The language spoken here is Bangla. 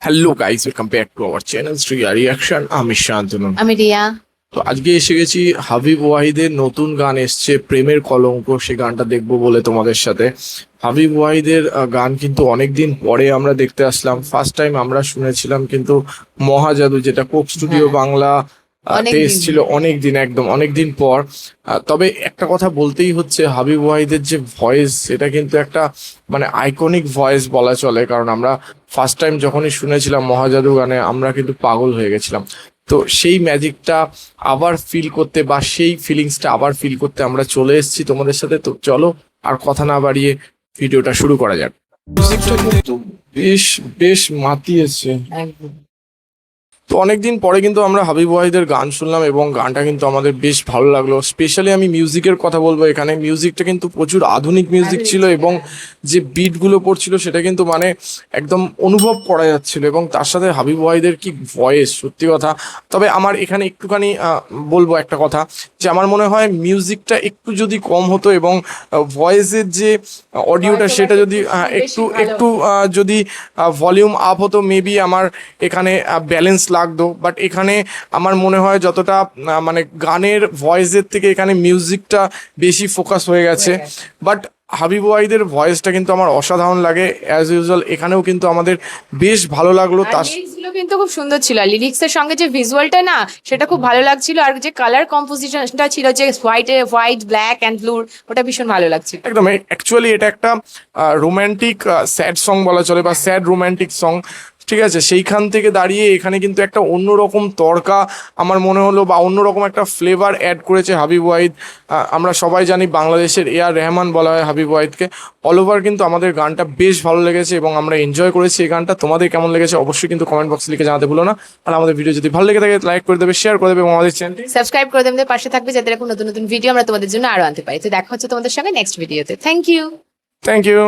Hello guys, welcome back to our channel Shriya reaction. আমি শান্তনু। আমি রিয়া। তো আজকে এসে গেছি হাবিব ওয়াহিদের নতুন গান এসছে প্রেমের কলঙ্ক, সেই গানটা দেখবো বলে তোমাদের সাথে। হাবিব ওয়াহিদের গান কিন্তু অনেকদিন পরে আমরা দেখতে আসলাম। ফার্স্ট টাইম আমরা শুনেছিলাম কিন্তু মহাজাদু, যেটা কোক স্টুডিও হ্যাঁ, বাংলা তে অনেকদিন। এসেছিল অনেক দিন, একদম অনেক দিন পর। তবে একটা কথা বলতেই হচ্ছে, হাবিব ওয়াহিদের যে ভয়েস, সেটা কিন্তু একটা মানে আইকনিক ভয়েস বলা চলে। কারণ আমরা ফার্স্ট টাইম যখনই শুনেছিলাম মহাজাদু গানে, আমরা কিন্তু পাগল হয়ে গেছিলাম। তো সেই ম্যাজিকটা আবার ফিল করতে, বা সেই ফিলিংসটা আবার ফিল করতে আমরা চলে এসেছি তোমাদের সাথে। তো চলো আর কথা না বাড়িয়ে ভিডিওটা শুরু করা যাক। মিউজিকটা কিন্তু বেশ বেশ মাতিয়েছে। একদম। তো অনেকদিন পরে কিন্তু আমরা হাবিব ওয়াহিদের গান শুনলাম এবং গানটা কিন্তু আমাদের বেশ ভালো লাগলো। স্পেশালি আমি মিউজিকের কথা বলবো। এখানে মিউজিকটা কিন্তু প্রচুর আধুনিক মিউজিক ছিল এবং যে বিটগুলো পড়ছিল সেটা কিন্তু মানে একদম অনুভব করা যাচ্ছিল। এবং তার সাথে হাবিব ওয়াহিদের কি ভয়েস, সত্যি কথা। তবে আমার এখানে একটুখানি বলবো একটা কথা, যে আমার মনে হয় মিউজিকটা একটু যদি কম হতো এবং ভয়েসের যে অডিওটা সেটা যদি একটু একটু যদি ভলিউম আপ হতো, মেবি আমার এখানে ব্যালেন্স লাগতো। বাট এখানে আমার মনে হয় যতটা মানে গানের ভয়েসের থেকে এখানে মিউজিকটা বেশি ফোকাস হয়ে গেছে। বাট হাবিব ওয়াহিদের ভয়েসটা কিন্তু আমার অসাধারণ লাগে অ্যাজ ইউজুয়াল। এখানেও কিন্তু আমাদের বেশ ভালো লাগলো। তার লিরিক্সগুলো কিন্তু খুব সুন্দর ছিল, আর লিরিক্সের সঙ্গে যে ভিজুয়ালটা না, সেটা খুব ভালো লাগছিল। আর যে কালার কম্পোজিশনটা ছিল, যে হোয়াইট ব্ল্যাক অ্যান্ড ব্লুর, ওটা ভীষণ ভালো লাগছিল। একদম অ্যাকচুয়ালি এটা একটা রোম্যান্টিক স্যাড সং বলা চলে, বা স্যাড রোম্যান্টিক সং। ঠিক আছে, সেইখান থেকে দাঁড়িয়ে এখানে কিন্তু একটা অন্যরকম তড়কা আমার মনে হলো, বা অন্যরকম একটা ফ্লেভার অ্যাড করেছে হাবিব ওয়াহিদ। আমরা সবাই জানি বাংলাদেশের এ আর রেহমান বলা হয় হাবিব ওয়াহিদকে। অল ওভার কিন্তু আমাদের গানটা বেশ ভালো লেগেছে এবং আমরা এনজয় করেছি এই গানটা। তোমাদের কেমন লেগেছে অবশ্যই কিন্তু কমেন্ট বক্সে লিখে জানাতে ভুলো না। আর আমাদের ভিডিও যদি ভালো লেগে থাকে লাইক করে দেবে, শেয়ার করে দেবে এবং আমাদের চ্যানেলটি সাবস্ক্রাইব করে দেবে, পাশে থাকবে, যাতে এরকম নতুন নতুন ভিডিও আমরা তোমাদের জন্য আরো আনতে পারি। তো দেখা হচ্ছে তোমাদের সঙ্গে নেক্সট ভিডিওতে। Thank you. Thank you.